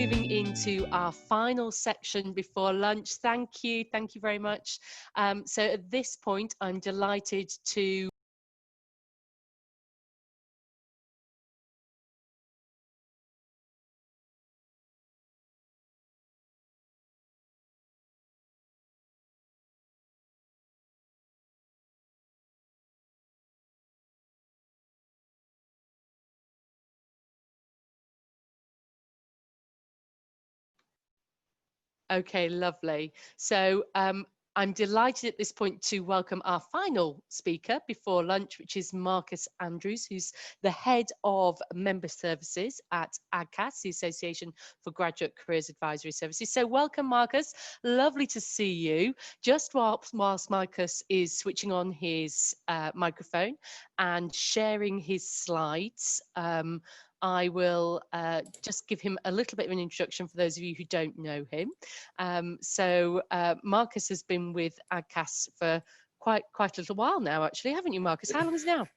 moving into our final section before lunch. Thank you very much. So at this point, I'm delighted to Okay, lovely. So I'm delighted at this point to welcome our final speaker before lunch, which is Marcus Andrews, who's the Head of Member Services at AGCAS, the Association for Graduate Careers Advisory Services. So welcome, Marcus. Lovely to see you. Just whilst Marcus is switching on his microphone and sharing his slides, I will just give him a little bit of an introduction for those of you who don't know him. So Marcus has been with AGCAS for quite a little while now, actually, haven't you, Marcus? How long is it now?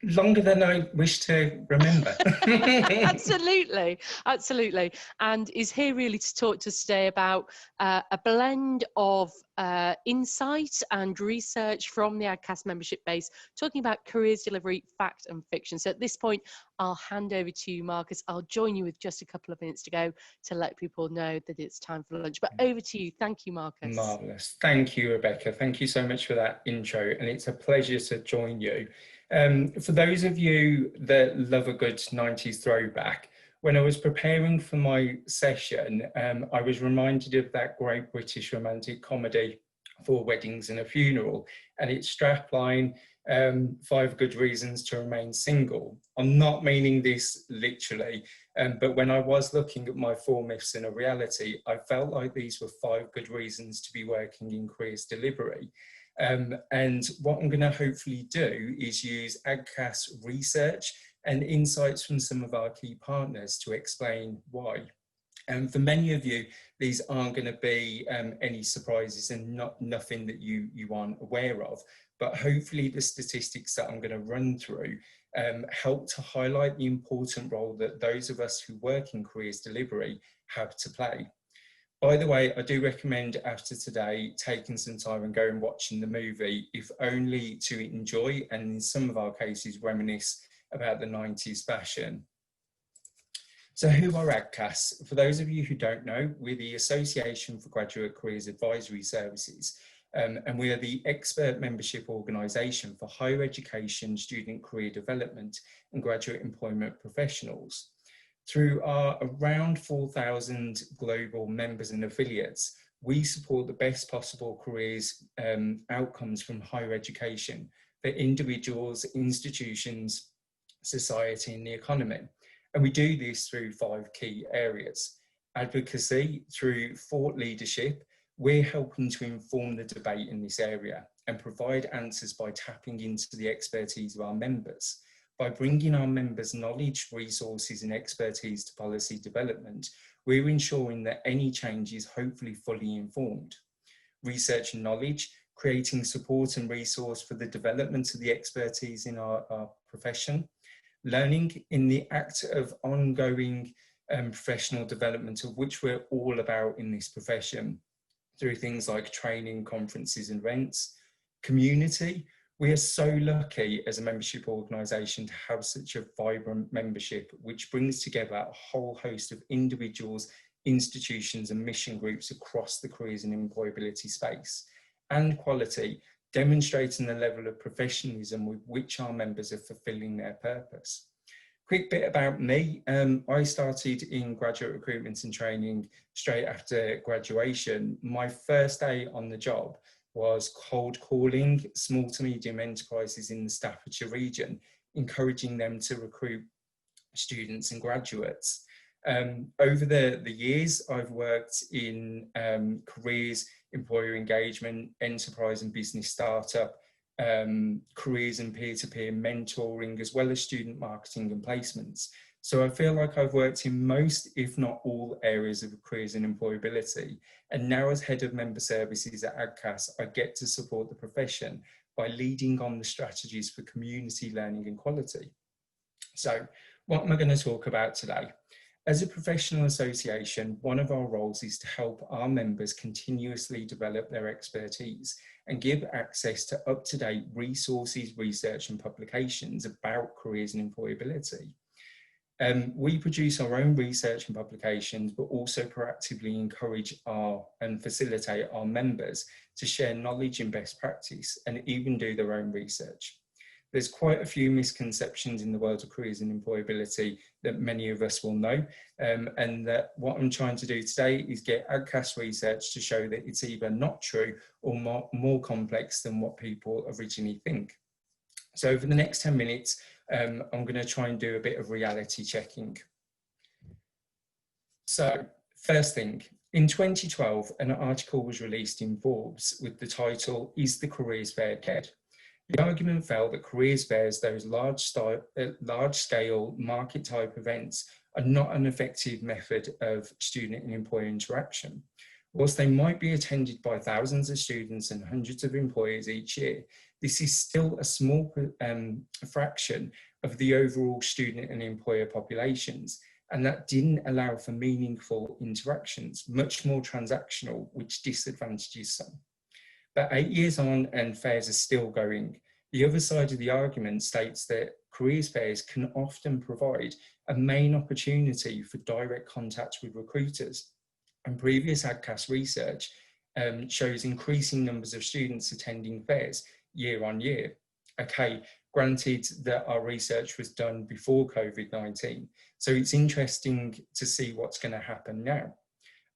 Longer than I wish to remember. Absolutely, absolutely. And is here really to talk to us today about a blend of insight and research from the AGCAS membership base, talking about careers delivery, fact and fiction. So at this point, I'll hand over to you, Marcus. I'll join you with just a couple of minutes to go to let people know that it's time for lunch. But over to you. Thank you, Marcus. Marvellous. Thank you, Rebecca. Thank you so much for that intro. And it's a pleasure to join you. For those of you that love a good 90s throwback, when I was preparing for my session, I was reminded of that great British romantic comedy, 4 Weddings and a Funeral, and its strapline, 5 good reasons to remain single. I'm not meaning this literally, but when I was looking at my 4 myths and a reality, I felt like these were 5 good reasons to be working in careers delivery. And what I'm going to hopefully do is use AGCAS research and insights from some of our key partners to explain why. And for many of you, these aren't going to be any surprises and nothing that you aren't aware of. But hopefully the statistics that I'm going to run through help to highlight the important role that those of us who work in careers delivery have to play. By the way, I do recommend after today taking some time and going and watching the movie, if only to enjoy and in some of our cases reminisce about the 90s fashion. So who are AGCAS? For those of you who don't know, we're the Association for Graduate Careers Advisory Services, and we are the expert membership organisation for higher education, student career development and graduate employment professionals. Through our around 4,000 global members and affiliates, we support the best possible careers outcomes from higher education for individuals, institutions, society and the economy. And we do this through 5 key areas. Advocacy, through thought leadership, we're helping to inform the debate in this area and provide answers by tapping into the expertise of our members. By bringing our members' knowledge, resources and expertise to policy development, we're ensuring that any change is hopefully fully informed. Research and knowledge, creating support and resource for the development of the expertise in our profession. Learning in the act of ongoing professional development, of which we're all about in this profession, through things like training, conferences and events. Community, we are so lucky as a membership organisation to have such a vibrant membership, which brings together a whole host of individuals, institutions and mission groups across the careers and employability space. And quality, demonstrating the level of professionalism with which our members are fulfilling their purpose. Quick bit about me, I started in graduate recruitment and training straight after graduation. My first day on the job was cold calling small to medium enterprises in the Staffordshire region, encouraging them to recruit students and graduates. Over the years, I've worked in careers, employer engagement, enterprise and business startup, careers and peer-to-peer mentoring, as well as student marketing and placements. So I feel like I've worked in most, if not all, areas of careers and employability. And now as head of member services at AGCAS, I get to support the profession by leading on the strategies for community learning and quality. So what am I going to talk about today? As a professional association, one of our roles is to help our members continuously develop their expertise and give access to up-to-date resources, research and publications about careers and employability. We produce our own research and publications, but also proactively encourage and facilitate our members to share knowledge and best practice and even do their own research. There's quite a few misconceptions in the world of careers and employability that many of us will know, and that what I'm trying to do today is get AGCAS research to show that it's either not true or more complex than what people originally think. So over the next 10 minutes, I'm going to try and do a bit of reality checking. So first thing, in 2012, an article was released in Forbes with the title, "Is the Careers Fair Dead?" The argument felt that careers fairs, those large-scale market-type events, are not an effective method of student and employer interaction. Whilst they might be attended by thousands of students and hundreds of employers each year, this is still a small fraction of the overall student and employer populations, and that didn't allow for meaningful interactions, much more transactional, which disadvantages some. But 8 years on and fairs are still going. The other side of the argument states that careers fairs can often provide a main opportunity for direct contact with recruiters. And previous AGCAS research shows increasing numbers of students attending fairs year on year. Okay, granted that our research was done before COVID-19, so it's interesting to see what's going to happen now.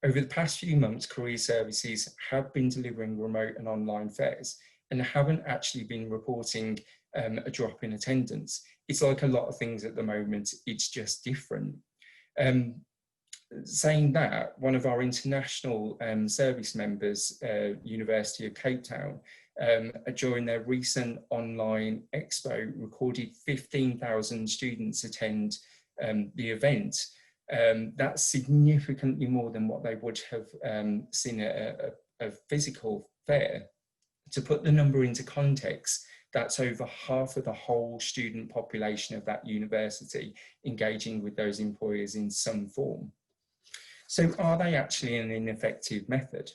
Over the past few months, career services have been delivering remote and online fairs and haven't actually been reporting a drop in attendance. It's like a lot of things at the moment, it's just different. Saying that, one of our international service members, University of Cape Town, during their recent online expo, recorded 15,000 students attend the event. That's significantly more than what they would have seen at a physical fair. To put the number into context, that's over half of the whole student population of that university engaging with those employers in some form. So are they actually an ineffective method?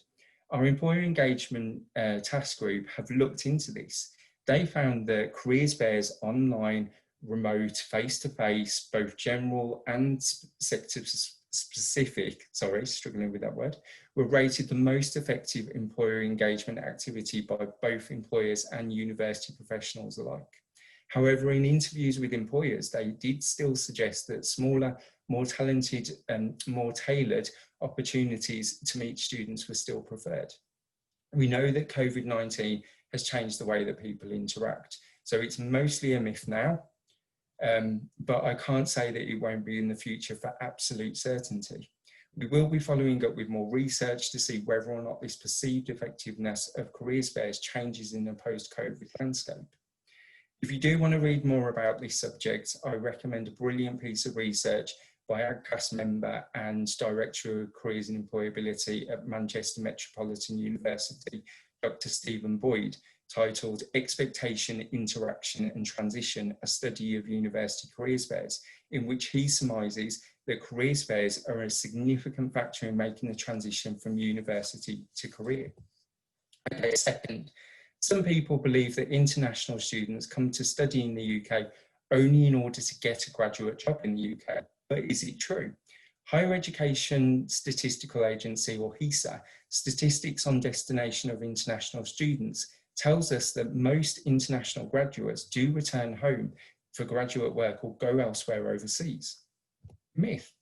Our employer engagement task group have looked into this. They found that careers fairs online, remote, face-to-face, both general and sector-specific, struggling with that word, were rated the most effective employer engagement activity by both employers and university professionals alike. However, in interviews with employers, they did still suggest that smaller, more talented and more tailored opportunities to meet students were still preferred. We know that COVID-19 has changed the way that people interact, so it's mostly a myth now. But I can't say that it won't be in the future for absolute certainty. We will be following up with more research to see whether or not this perceived effectiveness of careers fairs changes in the post-COVID landscape. If you do want to read more about this subject, I recommend a brilliant piece of research by AGCAS member and Director of Careers and Employability at Manchester Metropolitan University, Dr. Stephen Boyd, titled "Expectation, Interaction and Transition, a Study of University Careers Fairs," in which he surmises that careers fairs are a significant factor in making the transition from university to career. Okay, second, some people believe that international students come to study in the UK only in order to get a graduate job in the UK, but is it true? Higher Education Statistical Agency, or HESA, Statistics on Destination of International Students, tells us that most international graduates do return home for graduate work or go elsewhere overseas. Myth.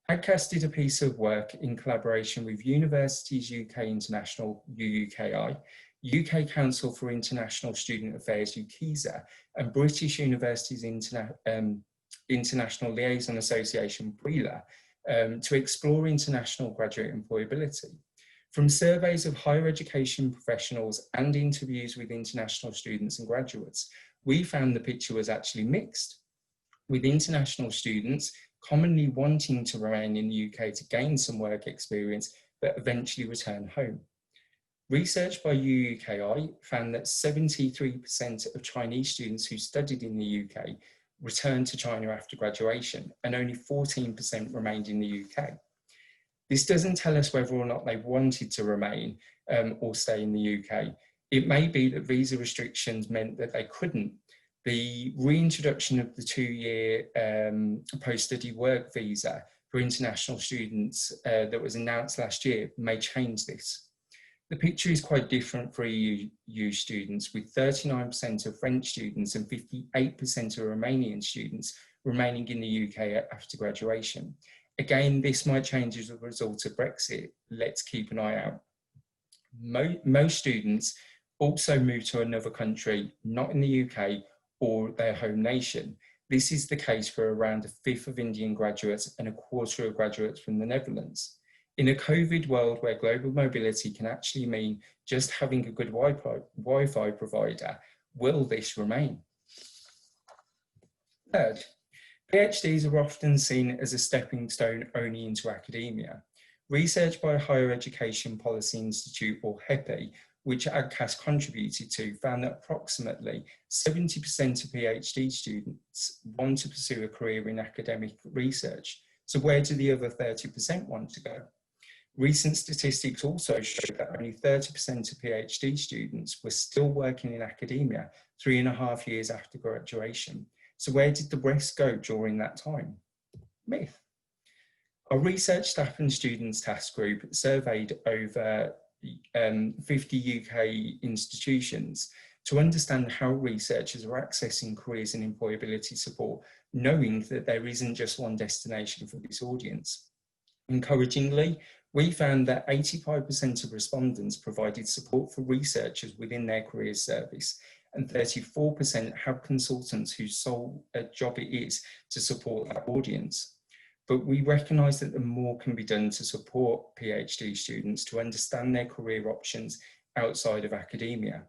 AGCAS did a piece of work in collaboration with Universities UK International, UUKI, UK Council for International Student Affairs, UKISA, and British Universities International Liaison Association, BRILA, to explore international graduate employability. From surveys of higher education professionals and interviews with international students and graduates, we found the picture was actually mixed, with international students commonly wanting to remain in the UK to gain some work experience, but eventually return home. Research by UUKI found that 73% of Chinese students who studied in the UK returned to China after graduation, and only 14% remained in the UK. This doesn't tell us whether or not they wanted to remain or stay in the UK. It may be that visa restrictions meant that they couldn't. The reintroduction of the 2-year post-study work visa for international students that was announced last year may change this. The picture is quite different for EU students, with 39% of French students and 58% of Romanian students remaining in the UK after graduation. Again, this might change as a result of Brexit. Let's keep an eye out. Most students also move to another country, not in the UK or their home nation. This is the case for around a fifth of Indian graduates and a quarter of graduates from the Netherlands. In a COVID world where global mobility can actually mean just having a good Wi-Fi provider, will this remain? Third, PhDs are often seen as a stepping stone only into academia. Research by Higher Education Policy Institute, or HEPI, which AGCAS contributed to, found that approximately 70% of PhD students want to pursue a career in academic research. So where do the other 30% want to go? Recent statistics also show that only 30% of PhD students were still working in academia 3.5 years after graduation. So where did the rest go during that time? Myth. Our research staff and students task group surveyed over 50 UK institutions to understand how researchers are accessing careers and employability support, knowing that there isn't just one destination for this audience. Encouragingly, we found that 85% of respondents provided support for researchers within their careers service, and 34% have consultants whose sole job it is to support that audience. But we recognise that more can be done to support PhD students to understand their career options outside of academia.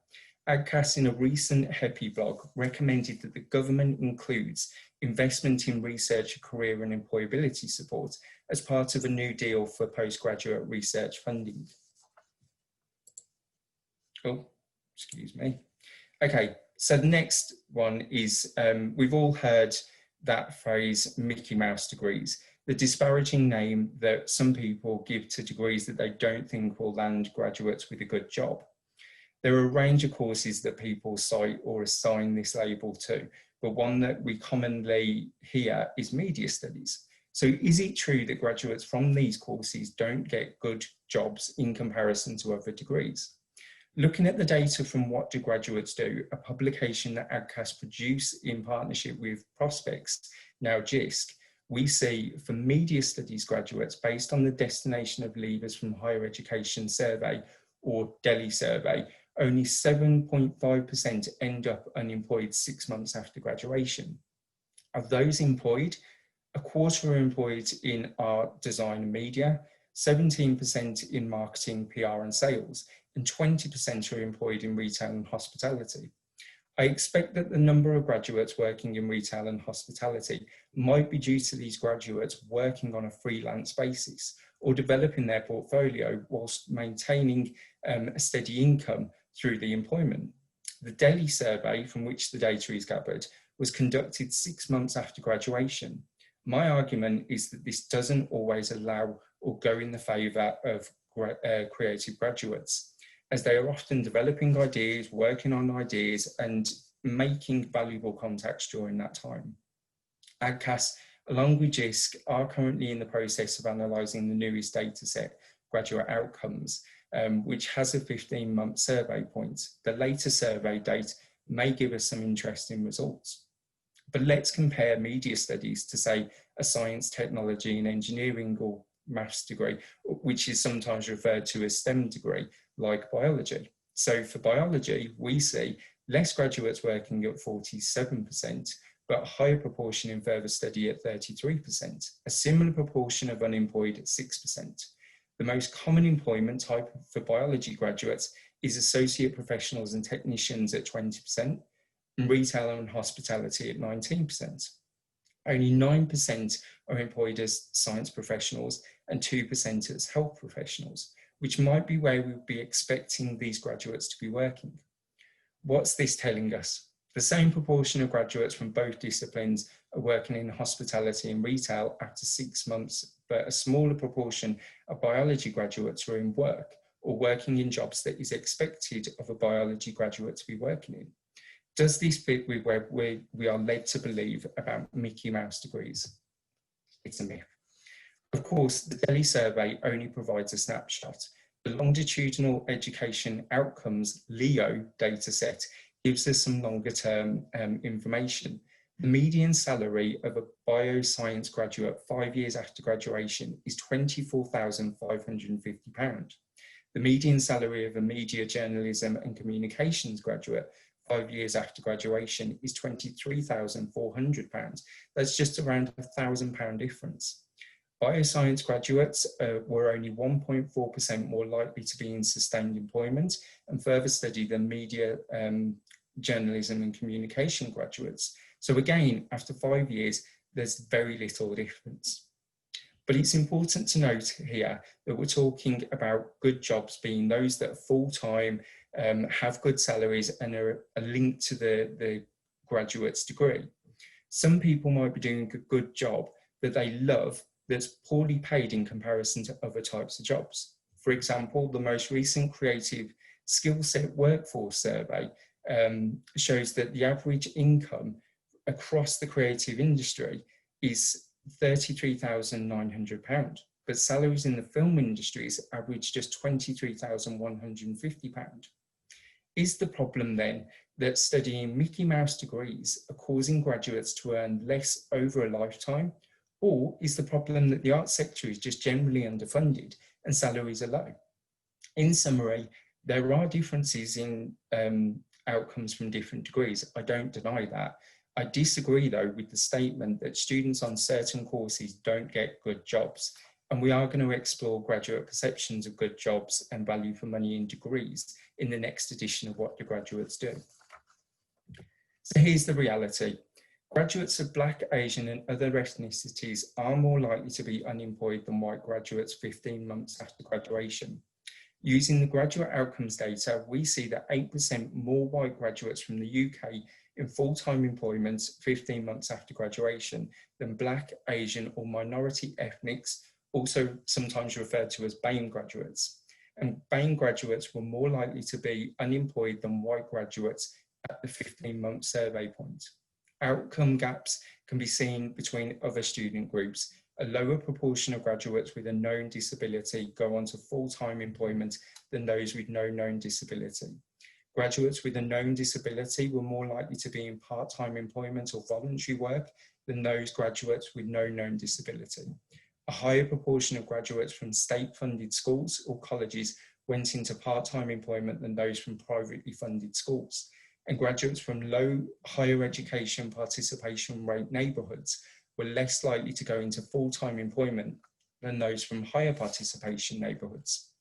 AGCAS, in a recent HEPI blog, recommended that the government includes investment in research, career and employability support as part of a new deal for postgraduate research funding. Oh, excuse me. Okay, so the next one is, we've all heard that phrase, Mickey Mouse degrees, the disparaging name that some people give to degrees that they don't think will land graduates with a good job. There are a range of courses that people cite or assign this label to, but one that we commonly hear is media studies. So is it true that graduates from these courses don't get good jobs in comparison to other degrees? Looking at the data from What Do Graduates Do, a publication that AGCAS produced in partnership with Prospects, now JISC, we see for media studies graduates, based on the Destination of Leavers from Higher Education Survey, or DELI survey, only 7.5% end up unemployed 6 months after graduation. Of those employed, a quarter are employed in art, design and media, 17% in marketing, PR and sales, and 20% are employed in retail and hospitality. I expect that the number of graduates working in retail and hospitality might be due to these graduates working on a freelance basis or developing their portfolio whilst maintaining a steady income through the employment. The DELI survey, from which the data is gathered, was conducted 6 months after graduation. My argument is that this doesn't always allow or go in the favour of creative graduates, as they are often developing ideas, working on ideas and making valuable contacts during that time. AGCAS, along with JISC, are currently in the process of analysing the newest data set, Graduate Outcomes, which has a 15-month survey point. The later survey date may give us some interesting results. But let's compare media studies to, say, a science, technology and engineering or maths degree, which is sometimes referred to as STEM degree, like biology. So for biology, we see less graduates working at 47%, but a higher proportion in further study at 33%, a similar proportion of unemployed at 6%. The most common employment type for biology graduates is associate professionals and technicians at 20%, and retail and hospitality at 19%. Only 9% are employed as science professionals and 2% as health professionals, which might be where we would be expecting these graduates to be working. What's this telling us? The same proportion of graduates from both disciplines are working in hospitality and retail after 6 months, but a smaller proportion of biology graduates are in work or working in jobs that is expected of a biology graduate to be working in. Does this fit with where we are led to believe about Mickey Mouse degrees? It's a myth. Of course, the Delhi survey only provides a snapshot. The longitudinal education outcomes LEO dataset gives us some longer term information. The median salary of a bioscience graduate 5 years after graduation is £24,550. The median salary of a media, journalism and communications graduate 5 years after graduation is £23,400. That's just around £1,000 difference. Bioscience graduates were only 1.4% more likely to be in sustained employment and further study than media, journalism and communication graduates. So again, after 5 years, there's very little difference. But it's important to note here that we're talking about good jobs being those that are full-time, have good salaries and are linked to the graduate's degree. Some people might be doing a good job that they love that's poorly paid in comparison to other types of jobs. For example, the most recent creative skill set workforce survey shows that the average income across the creative industry is £33,900, but salaries in the film industries average just £23,150. Is the problem then that studying Mickey Mouse degrees are causing graduates to earn less over a lifetime? Or is the problem that the arts sector is just generally underfunded and salaries are low? In summary, there are differences in outcomes from different degrees. I don't deny that. I disagree though with the statement that students on certain courses don't get good jobs. And we are going to explore graduate perceptions of good jobs and value for money in degrees in the next edition of What Do Graduates Do? So here's the reality. Graduates of Black, Asian and other ethnicities are more likely to be unemployed than white graduates 15 months after graduation. Using the graduate outcomes data, we see that 8% more white graduates from the UK in full-time employment 15 months after graduation than Black, Asian or minority ethnics, also sometimes referred to as BAME graduates. And BAME graduates were more likely to be unemployed than white graduates at the 15-month survey point. Outcome gaps can be seen between other student groups. A lower proportion of graduates with a known disability go on to full-time employment than those with no known disability. Graduates with a known disability were more likely to be in part-time employment or voluntary work than those graduates with no known disability. A higher proportion of graduates from state-funded schools or colleges went into part-time employment than those from privately funded schools. And graduates from low higher education participation rate neighbourhoods were less likely to go into full-time employment than those from higher participation neighbourhoods.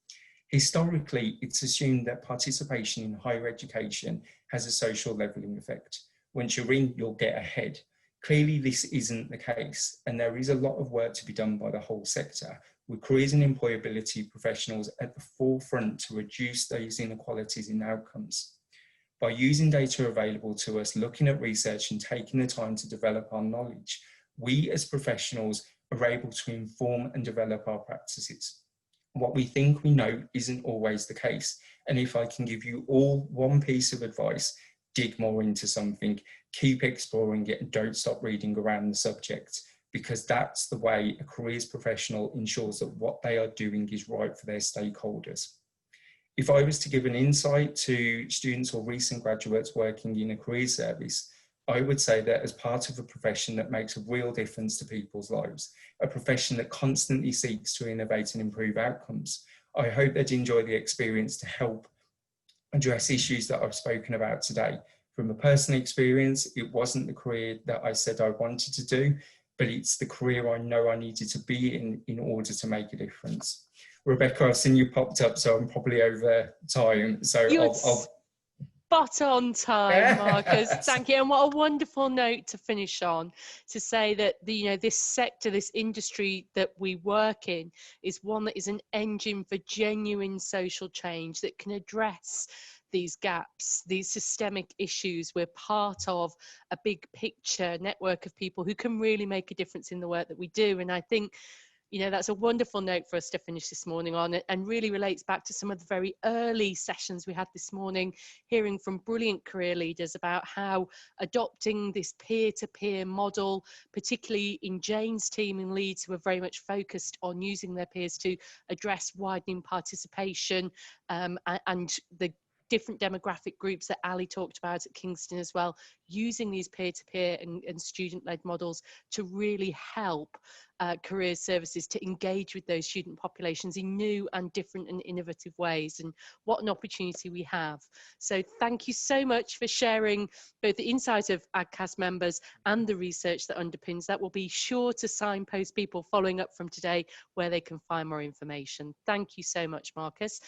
Historically, it's assumed that participation in higher education has a social levelling effect. Once you're in, you'll get ahead. Clearly, this isn't the case, and there is a lot of work to be done by the whole sector, with careers and employability professionals at the forefront to reduce those inequalities in outcomes. By using data available to us, looking at research and taking the time to develop our knowledge, we as professionals are able to inform and develop our practices. What we think we know isn't always the case. And if I can give you all one piece of advice, dig more into something, keep exploring it and don't stop reading around the subject, because that's the way a careers professional ensures that what they are doing is right for their stakeholders. If I was to give an insight to students or recent graduates working in a career service, I would say that as part of a profession that makes a real difference to people's lives, a profession that constantly seeks to innovate and improve outcomes, I hope they'd enjoy the experience to help address issues that I've spoken about today. From a personal experience, it wasn't the career that I said I wanted to do, but it's the career I know I needed to be in order to make a difference. Rebecca, I've seen you popped up, so I'm probably over time. So You're spot on time, Marcus. Thank you. And what a wonderful note to finish on, to say that this sector, this industry that we work in is one that is an engine for genuine social change that can address these gaps, these systemic issues. We're part of a big picture network of people who can really make a difference in the work that we do. And I think, you know, that's a wonderful note for us to finish this morning on, and really relates back to some of the very early sessions we had this morning, hearing from brilliant career leaders about how adopting this peer-to-peer model, particularly in Jane's team in Leeds, who are very much focused on using their peers to address widening participation, and the different demographic groups that Ali talked about at Kingston as well, using these peer-to-peer and student-led models to really help career services to engage with those student populations in new and different and innovative ways. And what an opportunity we have. So thank you so much for sharing both the insight of AGCAS members and the research that underpins that. We'll be sure to signpost people following up from today where they can find more information. Thank you so much, Marcus.